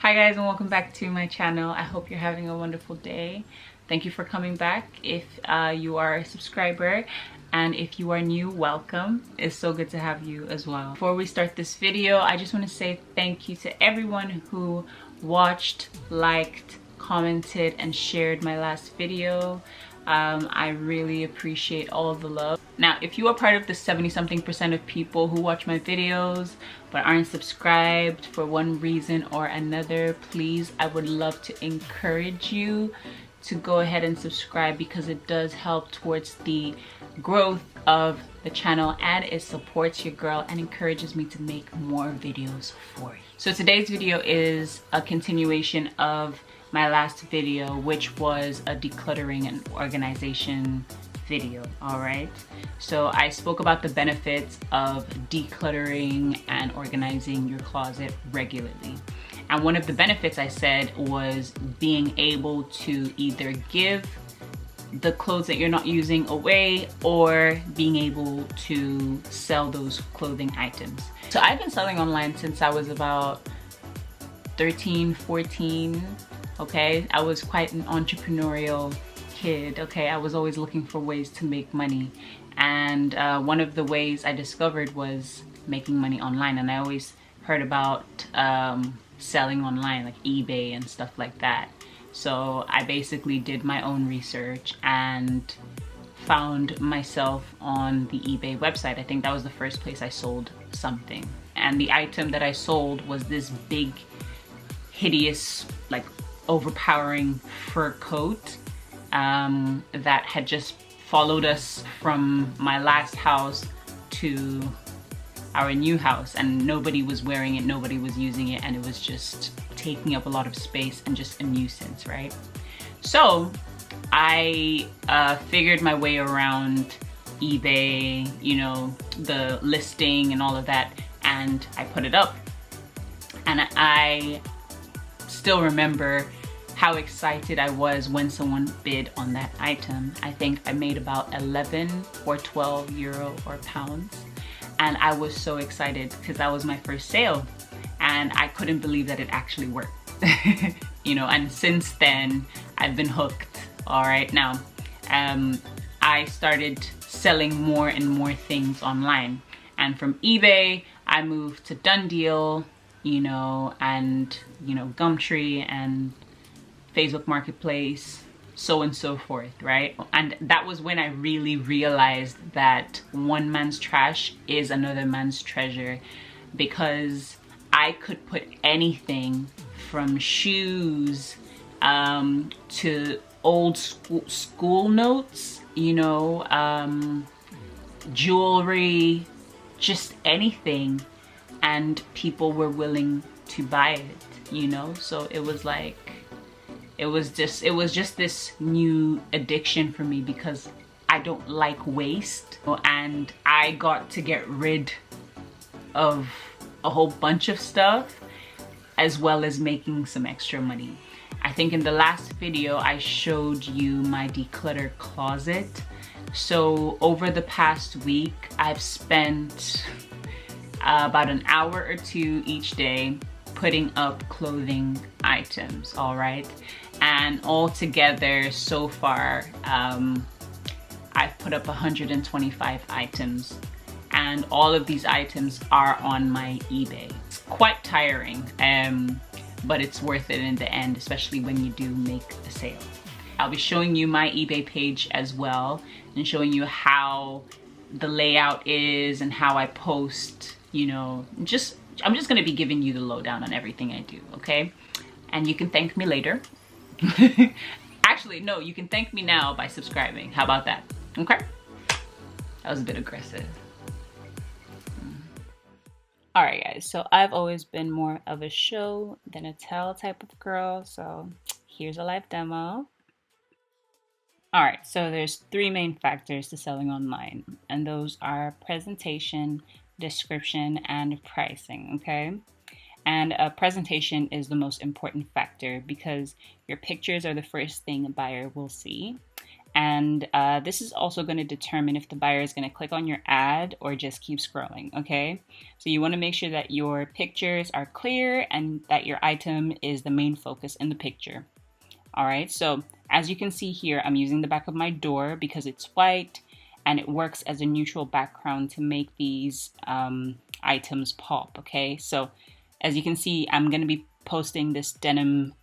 Hi guys, and welcome back to my channel. I hope you're having a wonderful day. Thank you for coming back. If you are a subscriber, and if you are new, welcome. It's so good to have you as well. Before we start this video, I just want to say thank you to everyone who watched, liked, commented, and shared my last video. I really appreciate all the love. Now, if you are part of the 70-something% of people who watch my videos but aren't subscribed for one reason or another, please, I would love to encourage you to go ahead and subscribe, because it does help towards the growth of the channel and it supports your girl and encourages me to make more videos for you. So today's video is a continuation of my last video, which was a decluttering and organization video. All right, so I spoke about the benefits of decluttering and organizing your closet regularly, and one of the benefits I said was being able to either give the clothes that you're not using away or being able to sell those clothing items. So I've been selling online since I was about 13, 14. Okay, I was quite an entrepreneurial kid. Okay, I was always looking for ways to make money, and one of the ways I discovered was making money online. And I always heard about selling online, like eBay and stuff like that. So I basically did my own research and found myself on the eBay website. I think that was the first place I sold something, and the item that I sold was this big, hideous, like overpowering fur coat that had just followed us from my last house to our new house, and nobody was wearing it, nobody was using it, and it was just taking up a lot of space and just a nuisance, right? So I figured my way around eBay, you know, the listing and all of that, and I put it up. And I still remember how excited I was when someone bid on that item. I think I made about 11 or 12 euro or pounds, and I was so excited because that was my first sale, and I couldn't believe that it actually worked. You know, and since then I've been hooked. All right, now I started selling more and more things online, and from eBay I moved to Done Deal, you know, and you know, Gumtree and Facebook Marketplace, so and so forth, right? And that was when I really realized that one man's trash is another man's treasure, because I could put anything from shoes to old school notes, you know, jewelry, just anything, and people were willing to buy it, you know? So it was like, it was just this new addiction for me, because I don't like waste, and I got to get rid of a whole bunch of stuff as well as making some extra money. I think in the last video I showed you my declutter closet. So over the past week I've spent about an hour or two each day putting up clothing items, all right? And all together so far I've put up 125 items, and all of these items are on my eBay. It's quite tiring, but it's worth it in the end, especially when you do make a sale. I'll be showing you my eBay page as well, and showing you how the layout is and how I post, you know, I'm just gonna be giving you the lowdown on everything I do, okay? And you can thank me later. Actually, no, you can thank me now by subscribing. How about that? Okay? That was a bit aggressive. All right, guys, so I've always been more of a show than a tell type of girl, so here's a live demo. All right, so there's three main factors to selling online, and those are presentation, description, and pricing, okay? And presentation is the most important factor, because your pictures are the first thing a buyer will see. And this is also going to determine if the buyer is going to click on your ad or just keep scrolling, okay? So you want to make sure that your pictures are clear and that your item is the main focus in the picture. All right, so as you can see here, I'm using the back of my door because it's white and it works as a neutral background to make these items pop, okay? So as you can see, I'm going to be posting this denim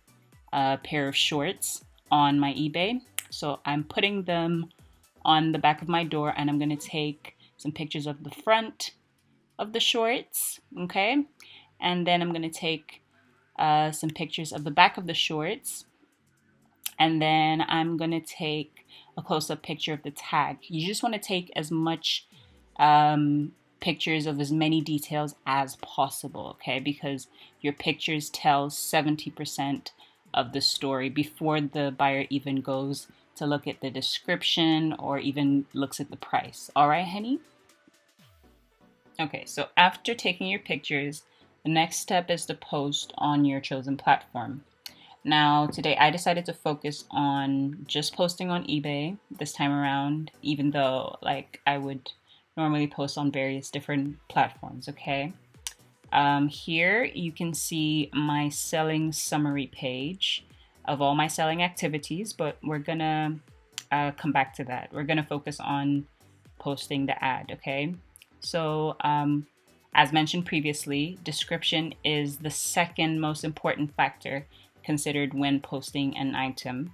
pair of shorts on my eBay. So I'm putting them on the back of my door and I'm going to take some pictures of the front of the shorts, okay? And then I'm going to take some pictures of the back of the shorts. And then I'm going to take a close-up picture of the tag. You just want to take as much pictures of as many details as possible, okay? Because your pictures tell 70% of the story before the buyer even goes to look at the description or even looks at the price. All right, honey? Okay, so after taking your pictures, the next step is to post on your chosen platform. Now, today I decided to focus on just posting on eBay this time around, even though like I would normally post on various different platforms, okay? Here you can see my selling summary page of all my selling activities, but we're gonna come back to that. We're gonna focus on posting the ad, okay? So as mentioned previously, description is the second most important factor considered when posting an item.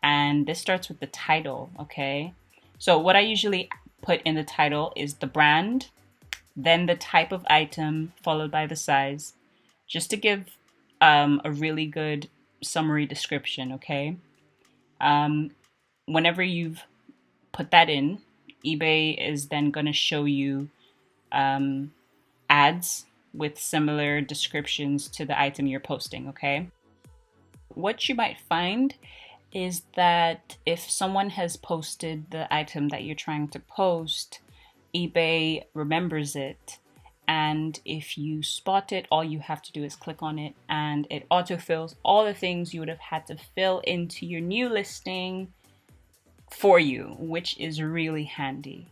And this starts with the title, okay? So what I usually put in the title is the brand, then the type of item, followed by the size, just to give a really good summary description, okay? Whenever you've put that in, eBay is then going to show you ads with similar descriptions to the item you're posting, okay? What you might find is that if someone has posted the item that you're trying to post, eBay remembers it. And if you spot it, all you have to do is click on it and it autofills all the things you would have had to fill into your new listing for you, which is really handy.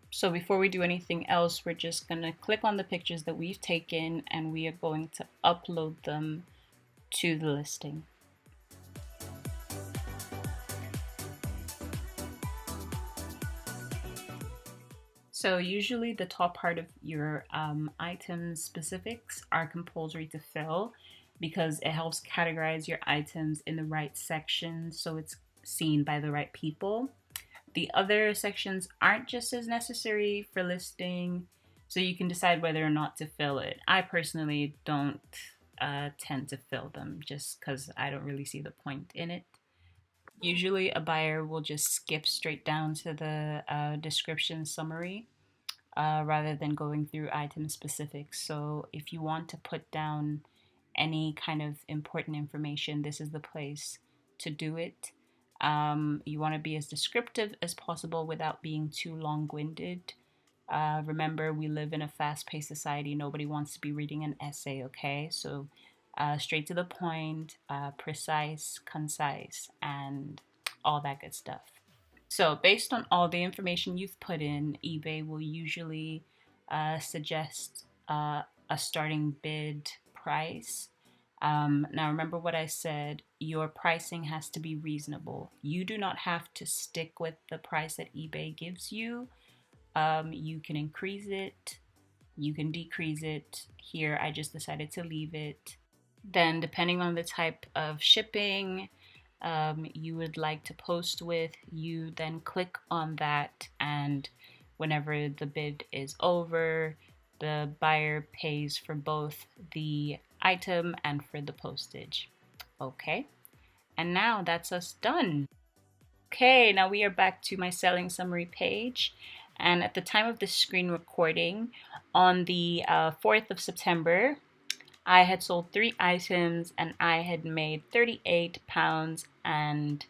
So before we do anything else, we're just gonna click on the pictures that we've taken and we are going to upload them to the listing. So usually the top part of your item specifics are compulsory to fill because it helps categorize your items in the right section so it's seen by the right people. The other sections aren't just as necessary for listing, so you can decide whether or not to fill it. I personally don't tend to fill them just because I don't really see the point in it. Usually a buyer will just skip straight down to the description summary rather than going through item specifics. So if you want to put down any kind of important information, this is the place to do it. You want to be as descriptive as possible without being too long-winded. Remember, we live in a fast-paced society. Nobody wants to be reading an essay, okay? So straight to the point, precise, concise, and all that good stuff. So based on all the information you've put in, eBay will usually suggest a starting bid price. Now remember what I said, your pricing has to be reasonable. You do not have to stick with the price that eBay gives you. You can increase it, you can decrease it. Here I just decided to leave it. Then depending on the type of shipping you would like to post with, you then click on that, and whenever the bid is over, the buyer pays for both the item and for the postage. Okay, and now that's us done. Okay, now we are back to my selling summary page, and at the time of this screen recording, on the 4th of September, I had sold 3 items and I had made £38 and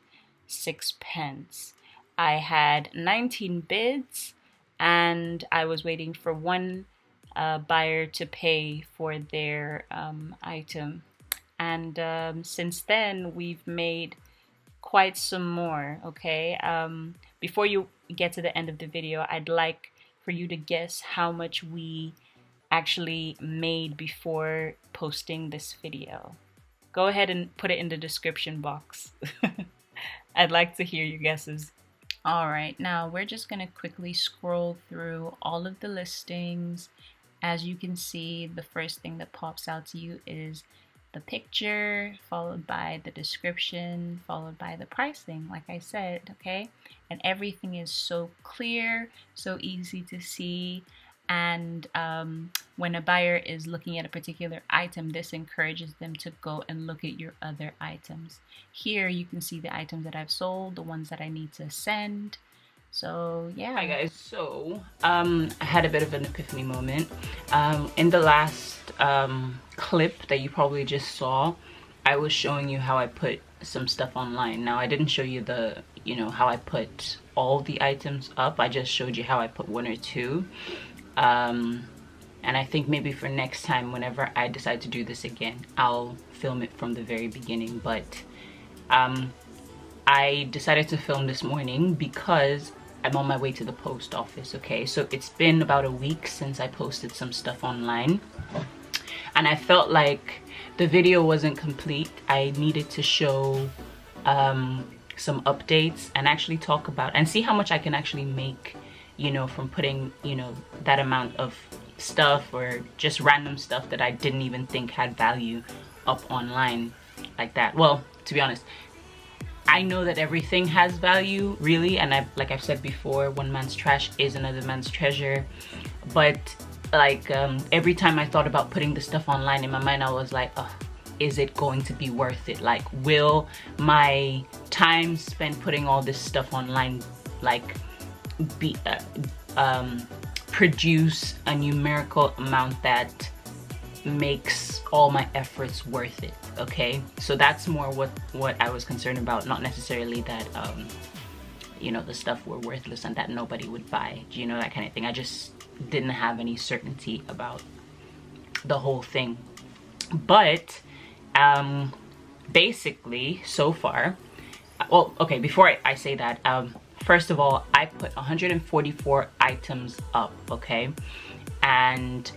6 pence. I had 19 bids and I was waiting for one buyer to pay for their item. And since then, we've made quite some more, okay? Before you get to the end of the video, I'd like for you to guess how much we actually made before posting this video. Go ahead and put it in the description box. I'd like to hear your guesses. All right, now we're just gonna quickly scroll through all of the listings. As you can see, the first thing that pops out to you is the picture, followed by the description, followed by the pricing, like I said, okay? And everything is so clear, so easy to see. And when a buyer is looking at a particular item, this encourages them to go and look at your other items. Here you can see the items that I've sold, the ones that I need to send. So yeah. Hi guys, so I had a bit of an epiphany moment. In the last clip that you probably just saw, I was showing you how I put some stuff online. Now I didn't show you the, how I put all the items up. I just showed you how I put one or two. And I think maybe for next time, whenever I decide to do this again, I'll film it from the very beginning. But I decided to film this morning because I'm on my way to the post office, okay? So it's been about a week since I posted some stuff online, and I felt like the video wasn't complete. I needed to show some updates and actually talk about and see how much I can actually make, from putting, that amount of stuff or just random stuff that I didn't even think had value up online like that. Well, to be honest, I know that everything has value, really, and like I've said before, one man's trash is another man's treasure. But like every time I thought about putting the stuff online, in my mind I was like, oh, is it going to be worth it? Like, will my time spent putting all this stuff online like be produce a numerical amount that makes all my efforts worth it? Okay, so that's more what I was concerned about, not necessarily that the stuff were worthless and that nobody would buy, that kind of thing. I just didn't have any certainty about the whole thing. But basically so far, well, okay, before I say that, first of all, I put 144 items up, okay? And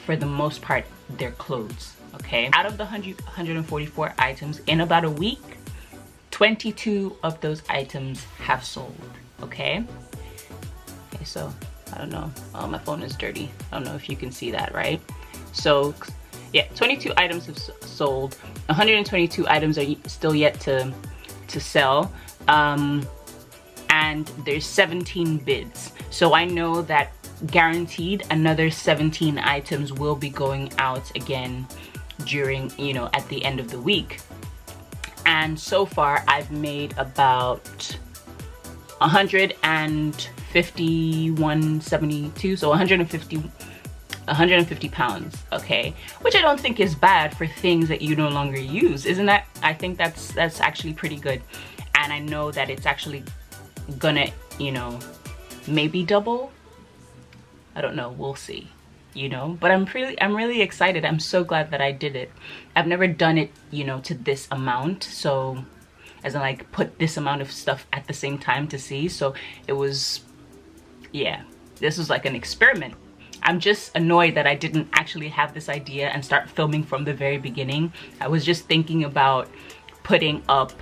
for the most part, they're clothes, okay? Out of the 144 items, in about a week, 22 of those items have sold, okay? Okay, so, I don't know. Oh, my phone is dirty. I don't know if you can see that, right? So, yeah, 22 items have sold. 122 items are still yet to sell. And there's 17 bids. So I know that guaranteed another 17 items will be going out again during, at the end of the week. And so far I've made about 151.72, so 150 pounds, okay? Which I don't think is bad for things that you no longer use, isn't that? I think that's actually pretty good. And I know that it's actually gonna, maybe double. I don't know, we'll see, but I'm really excited. I'm so glad that I did it. I've never done it, to this amount. So as in like put this amount of stuff at the same time to see. So it was, yeah, this was like an experiment. I'm just annoyed that I didn't actually have this idea and start filming from the very beginning. I was just thinking about putting up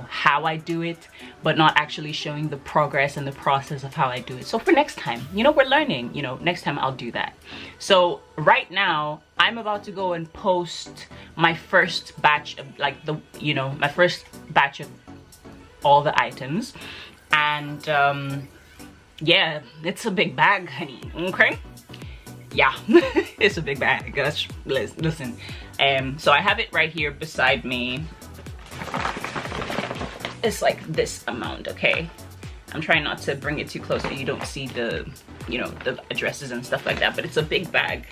how I do it, but not actually showing the progress and the process of how I do it. So for next time, we're learning, next time I'll do that. So right now I'm about to go and post my first batch of like my first batch of all the items. And yeah, it's a big bag, honey, okay? Yeah, it's a big bag. Listen, so I have it right here beside me. It's like this amount, okay? I'm trying not to bring it too close so you don't see the, the addresses and stuff like that, but it's a big bag.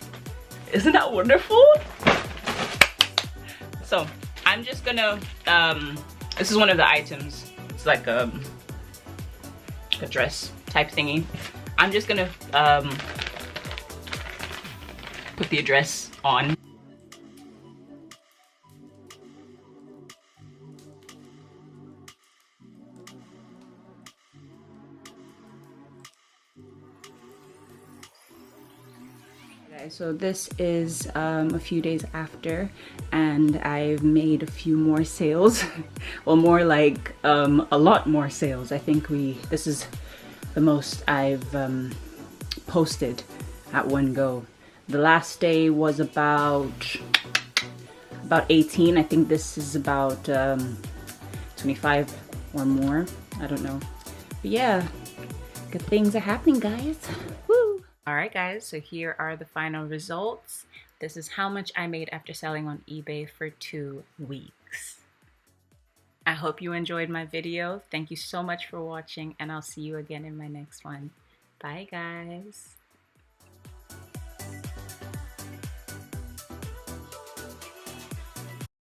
Isn't that wonderful? So I'm just gonna, this is one of the items. It's like a dress type thingy. I'm just gonna put the address on. So this is a few days after, and I've made a few more sales. Well, more like a lot more sales. I think this is the most I've posted at one go. The last day was about 18. I think this is about 25 or more. I don't know. But yeah, good things are happening, guys. Woo! All right, guys, so here are the final results. This is how much I made after selling on eBay for 2 weeks. I hope you enjoyed my video. Thank you so much for watching, and I'll see you again in my next one. Bye, guys.